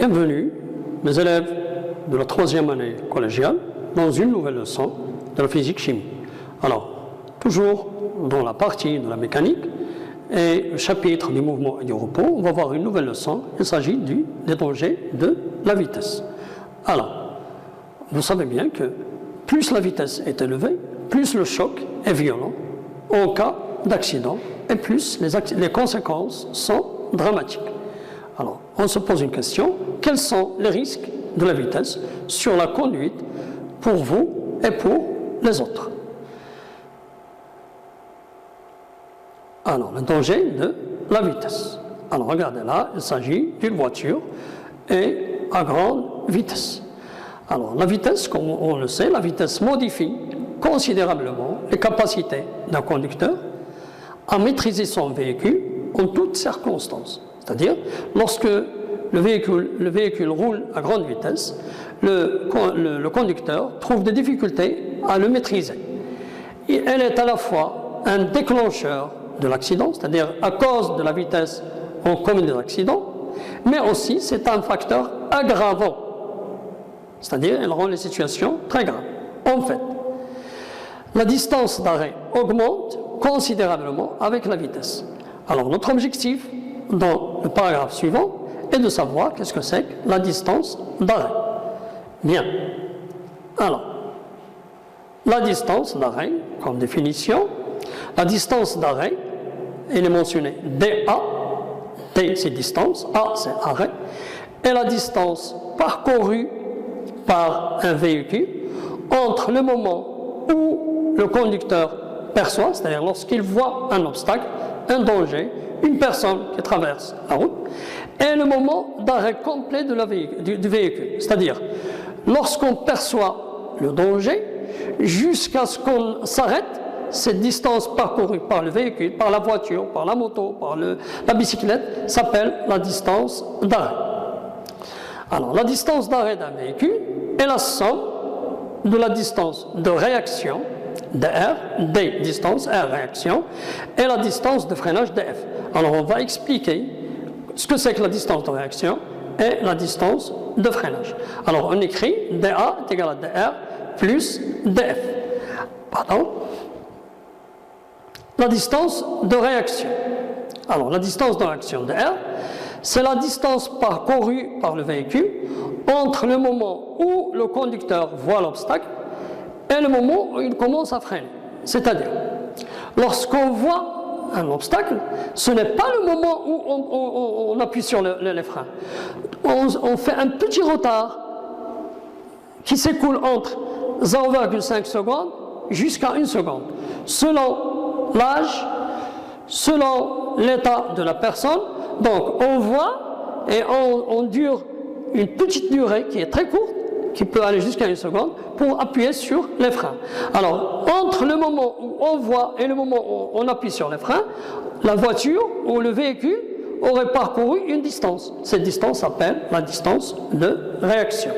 Bienvenue, mes élèves de la 3e année collégiale, dans une nouvelle leçon de la physique-chimie. Alors, toujours dans la partie de la mécanique et le chapitre du mouvement et du repos, on va voir une nouvelle leçon. Il s'agit des dangers de la vitesse. Alors, vous savez bien que plus la vitesse est élevée, plus le choc est violent en cas d'accident et plus les conséquences sont dramatiques. Alors, on se pose une question, quels sont les risques de la vitesse sur la conduite pour vous et pour les autres? Alors, le danger de la vitesse. Alors, regardez là, il s'agit d'une voiture et à grande vitesse. Alors, la vitesse, comme on le sait, la vitesse modifie considérablement les capacités d'un conducteur à maîtriser son véhicule en toutes circonstances. C'est-à-dire, lorsque le véhicule roule à grande vitesse, le conducteur trouve des difficultés à le maîtriser. Et elle est à la fois un déclencheur de l'accident, c'est-à-dire à cause de la vitesse on commet des accidents, mais aussi c'est un facteur aggravant, c'est-à-dire elle rend les situations très graves. En fait, la distance d'arrêt augmente considérablement avec la vitesse. Alors notre objectif dans le paragraphe suivant est de savoir qu'est-ce que c'est que la distance d'arrêt. Bien. Alors, la distance d'arrêt, comme définition, la distance d'arrêt, elle est mentionnée DA, D c'est distance, A c'est arrêt, et la distance parcourue par un véhicule entre le moment où le conducteur perçoit, c'est-à-dire lorsqu'il voit un obstacle, un danger, une personne qui traverse la route, et le moment d'arrêt complet du véhicule. C'est-à-dire, lorsqu'on perçoit le danger, jusqu'à ce qu'on s'arrête, cette distance parcourue par le véhicule, par la voiture, par la moto, par la bicyclette, s'appelle la distance d'arrêt. Alors, la distance d'arrêt d'un véhicule est la somme de la distance de réaction, dr, d distance, r réaction, et la distance de freinage df. Alors on va expliquer ce que c'est que la distance de réaction et la distance de freinage. Alors on écrit dA est égal à dr plus df. Pardon. La distance de réaction. Alors la distance de réaction dr, c'est la distance parcourue par le véhicule entre le moment où le conducteur voit l'obstacle et le moment où il commence à freiner. C'est-à-dire, lorsqu'on voit un obstacle, ce n'est pas le moment où on appuie sur les freins. On fait un petit retard qui s'écoule entre 0,5 secondes jusqu'à 1 seconde, selon l'âge, selon l'état de la personne. Donc on voit et on dure une petite durée qui est très courte, qui peut aller jusqu'à 1 seconde, pour appuyer sur les freins. Alors, entre le moment où on voit et le moment où on appuie sur les freins, la voiture ou le véhicule aurait parcouru une distance. Cette distance s'appelle la distance de réaction.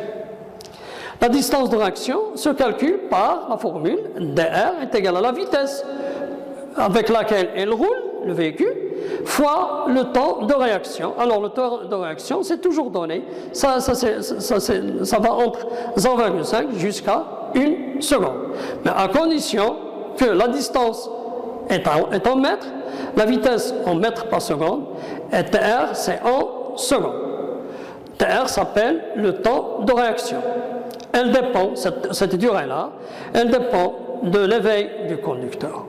La distance de réaction se calcule par la formule dr est égal à la vitesse avec laquelle elle roule, le véhicule, fois le temps de réaction. Alors le temps de réaction, c'est toujours donné, ça va entre 0,5 jusqu'à 1 seconde. Mais à condition que la distance est en mètres, la vitesse en mètres par seconde, et TR c'est en secondes. TR s'appelle le temps de réaction. Elle dépend, cette durée-là, elle dépend de l'éveil du conducteur.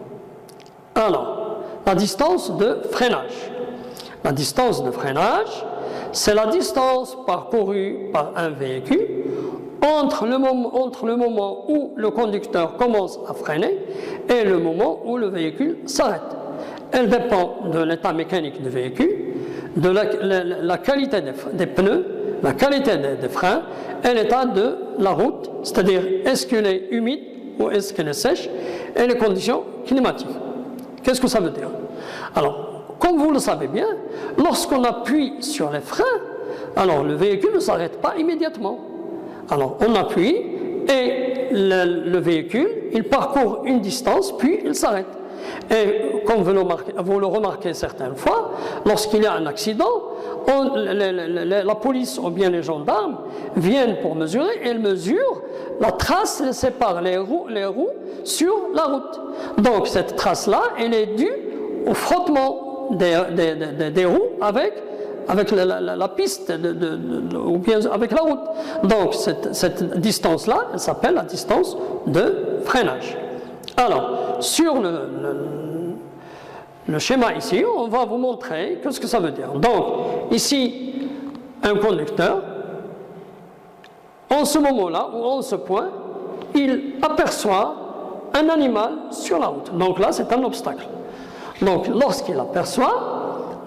Alors, la distance de freinage. La distance de freinage, c'est la distance parcourue par un véhicule entre le moment où le conducteur commence à freiner et le moment où le véhicule s'arrête. Elle dépend de l'état mécanique du véhicule, de la qualité des pneus, la qualité des freins et l'état de la route, c'est-à-dire est-ce qu'elle est humide ou est-ce qu'elle est sèche, et les conditions climatiques. Qu'est-ce que ça veut dire? Alors, comme vous le savez bien, lorsqu'on appuie sur les freins, alors le véhicule ne s'arrête pas immédiatement. Alors, on appuie et le véhicule, il parcourt une distance, puis il s'arrête. Et comme vous le remarquez certaines fois, lorsqu'il y a un accident, la police ou bien les gendarmes viennent pour mesurer, et ils mesurent la trace qui sépare les roues sur la route. Donc cette trace-là, elle est due au frottement des roues avec la piste ou bien avec la route. Donc cette distance-là, elle s'appelle la distance de freinage. Alors, sur le schéma ici, on va vous montrer ce que ça veut dire. Donc, ici, un conducteur, en ce moment-là, ou en ce point, il aperçoit un animal sur la route. Donc là, c'est un obstacle. Donc, lorsqu'il aperçoit,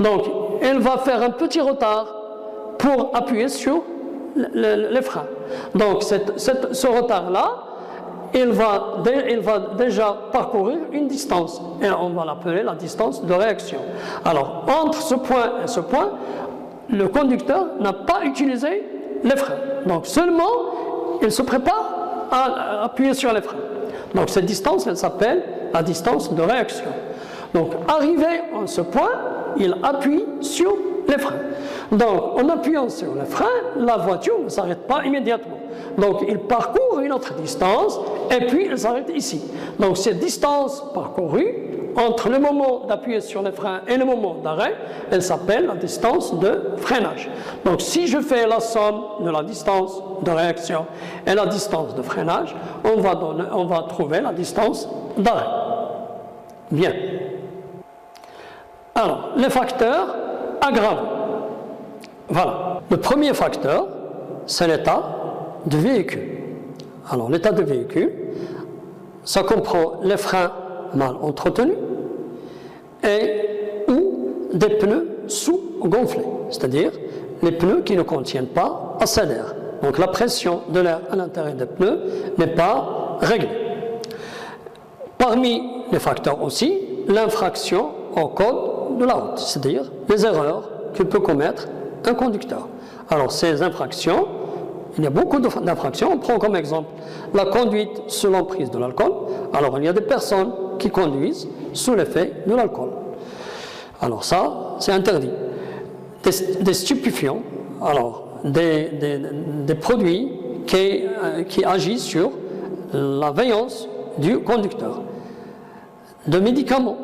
elle va faire un petit retard pour appuyer sur les freins. Donc, ce retard-là, il va déjà parcourir une distance, et on va l'appeler la distance de réaction. Alors, entre ce point et ce point, le conducteur n'a pas utilisé les freins. Donc, seulement, il se prépare à appuyer sur les freins. Donc, cette distance, elle s'appelle la distance de réaction. Donc, arrivé à ce point, il appuie sur les freins. Donc, en appuyant sur les freins, la voiture ne s'arrête pas immédiatement. Donc, il parcourt une autre distance et puis il s'arrête ici. Donc, cette distance parcourue entre le moment d'appuyer sur les freins et le moment d'arrêt, elle s'appelle la distance de freinage. Donc, si je fais la somme de la distance de réaction et la distance de freinage, on va trouver la distance d'arrêt. Bien. Alors, les facteurs aggravants. Voilà. Le premier facteur, c'est l'état du véhicule. Alors, l'état du véhicule, ça comprend les freins mal entretenus ou des pneus sous-gonflés, c'est-à-dire les pneus qui ne contiennent pas assez d'air. Donc, la pression de l'air à l'intérieur des pneus n'est pas réglée. Parmi les facteurs aussi, l'infraction au code de la route, c'est-à-dire les erreurs que peut commettre un conducteur. Alors, ces infractions, il y a beaucoup d'infractions. On prend comme exemple la conduite sous l'emprise de l'alcool. Alors, il y a des personnes qui conduisent sous l'effet de l'alcool. Alors, ça, c'est interdit. Des stupéfiants, alors, des produits qui agissent sur la veillance du conducteur, de médicaments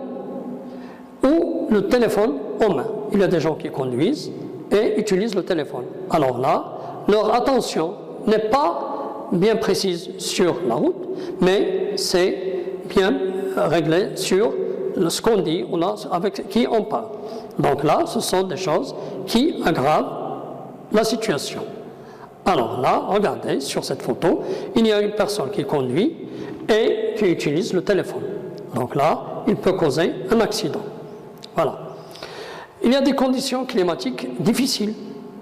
ou le téléphone en main. Il y a des gens qui conduisent et utilisent le téléphone. Alors là, leur attention n'est pas bien précise sur la route, mais c'est bien réglé sur ce qu'on dit ou là, avec qui on parle. Donc là, ce sont des choses qui aggravent la situation. Alors là, regardez, sur cette photo, il y a une personne qui conduit et qui utilise le téléphone. Donc là, il peut causer un accident. Voilà. Il y a des conditions climatiques difficiles.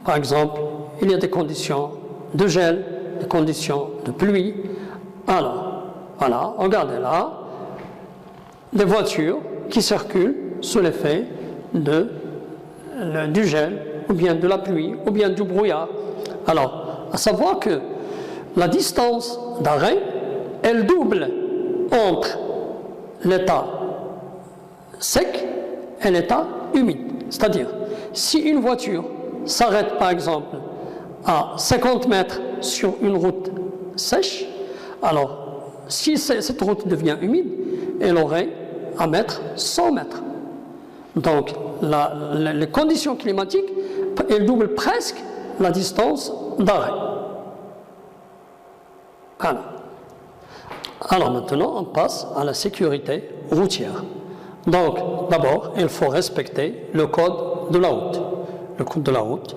Par exemple, il y a des conditions de gel, des conditions de pluie. Alors, voilà, regardez là, des voitures qui circulent sous l'effet du gel, ou bien de la pluie, ou bien du brouillard. Alors, à savoir que la distance d'arrêt, elle double entre l'état sec et l'état humide. C'est-à-dire, si une voiture s'arrête par exemple à 50 mètres sur une route sèche, alors si cette route devient humide, elle aurait à mettre 100 mètres. Donc, les conditions climatiques, elles doublent presque la distance d'arrêt. Voilà. Alors maintenant, on passe à la sécurité routière. Donc, d'abord, il faut respecter le code de la route. Le code de la route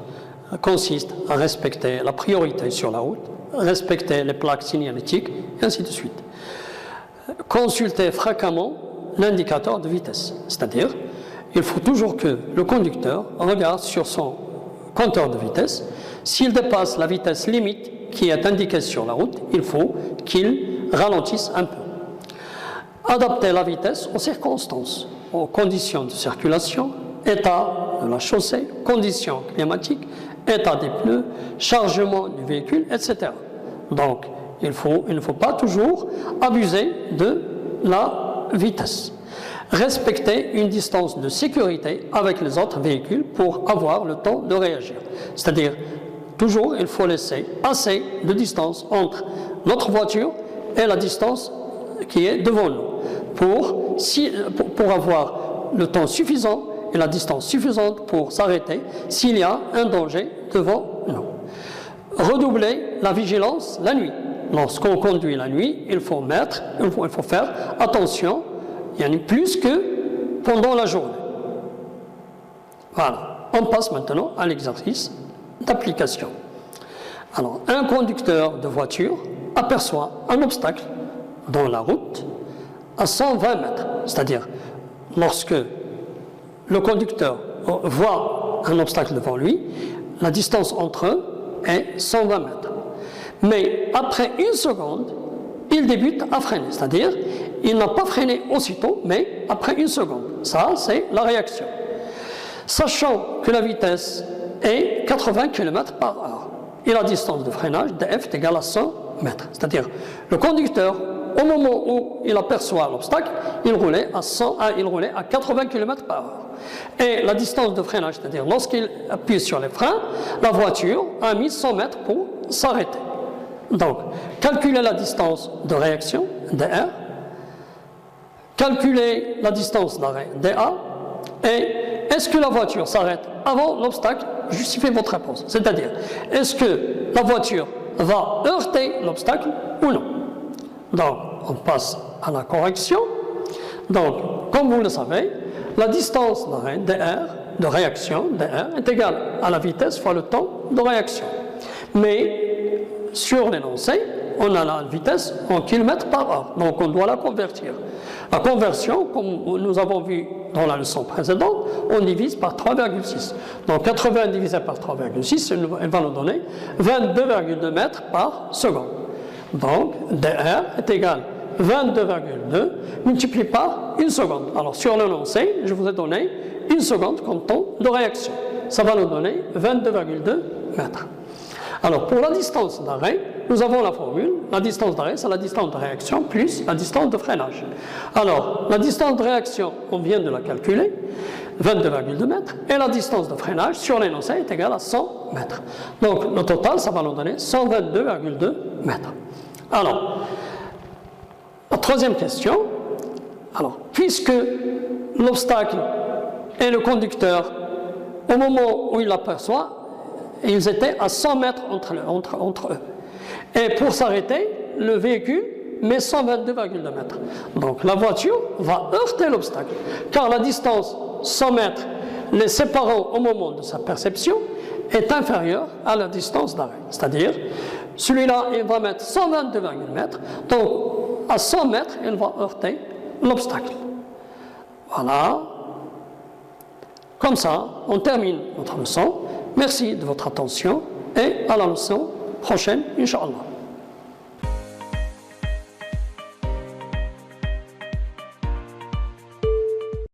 consiste à respecter la priorité sur la route, respecter les plaques signalétiques, et ainsi de suite. Consulter fréquemment l'indicateur de vitesse, c'est-à-dire, il faut toujours que le conducteur regarde sur son compteur de vitesse. S'il dépasse la vitesse limite qui est indiquée sur la route, il faut qu'il ralentisse un peu. Adapter la vitesse aux circonstances, aux conditions de circulation, état de la chaussée, conditions climatiques, état des pneus, chargement du véhicule, etc. Donc, il ne faut pas toujours abuser de la vitesse. Respecter une distance de sécurité avec les autres véhicules pour avoir le temps de réagir. C'est-à-dire, toujours, il faut laisser assez de distance entre notre voiture et la distance qui est devant nous pour avoir le temps suffisant et la distance suffisante pour s'arrêter s'il y a un danger devant nous. Redoubler la vigilance la nuit. Lorsqu'on conduit la nuit, il faut faire attention, il y en a plus que pendant la journée. Voilà, on passe maintenant à l'exercice d'application. Alors, un conducteur de voiture aperçoit un obstacle dans la route à 120 mètres. C'est-à-dire, lorsque le conducteur voit un obstacle devant lui, la distance entre eux est 120 mètres. Mais après une seconde, il débute à freiner. C'est-à-dire, il n'a pas freiné aussitôt, mais après une seconde. Ça, c'est la réaction. Sachant que la vitesse est 80 km/h et la distance de freinage df est égale à 100 mètres. C'est-à-dire, le conducteur, au moment où il aperçoit l'obstacle, il roulait à 80 km/h. Et la distance de freinage, c'est-à-dire lorsqu'il appuie sur les freins, la voiture a mis 100 mètres pour s'arrêter. Donc, calculer la distance de réaction, dr, calculer la distance d'arrêt, dA, et est-ce que la voiture s'arrête avant l'obstacle? Justifiez votre réponse. C'est-à-dire, est-ce que la voiture va heurter l'obstacle ou non? Donc, on passe à la correction. Donc, comme vous le savez, la distance d'arrêt, dr, de réaction, dr, est égale à la vitesse fois le temps de réaction. Mais, sur l'énoncé, on a la vitesse en km/h, donc on doit la convertir. La conversion, comme nous avons vu dans la leçon précédente, on divise par 3,6. Donc 80 divisé par 3,6, elle va nous donner 22,2 mètres par seconde. Donc dr est égal à 22,2 multiplié par une seconde. Alors sur l'énoncé, je vous ai donné une seconde comme temps de réaction. Ça va nous donner 22,2 mètres. Alors, pour la distance d'arrêt, nous avons la formule. La distance d'arrêt, c'est la distance de réaction plus la distance de freinage. Alors, la distance de réaction, on vient de la calculer, 22,2 mètres, et la distance de freinage sur l'énoncé est égale à 100 mètres. Donc, le total, ça va nous donner 122,2 mètres. Alors, la troisième question. Alors, puisque l'obstacle et le conducteur, au moment où il l'aperçoit, ils étaient à 100 mètres entre eux. Et pour s'arrêter, le véhicule met 122,2 mètres. Donc la voiture va heurter l'obstacle, car la distance 100 mètres les séparant au moment de sa perception est inférieure à la distance d'arrêt. C'est-à-dire, celui-là, il va mettre 122,2 mètres, donc à 100 mètres, il va heurter l'obstacle. Voilà. Comme ça, on termine notre leçon. Merci de votre attention et à la leçon prochaine, Inch'Allah.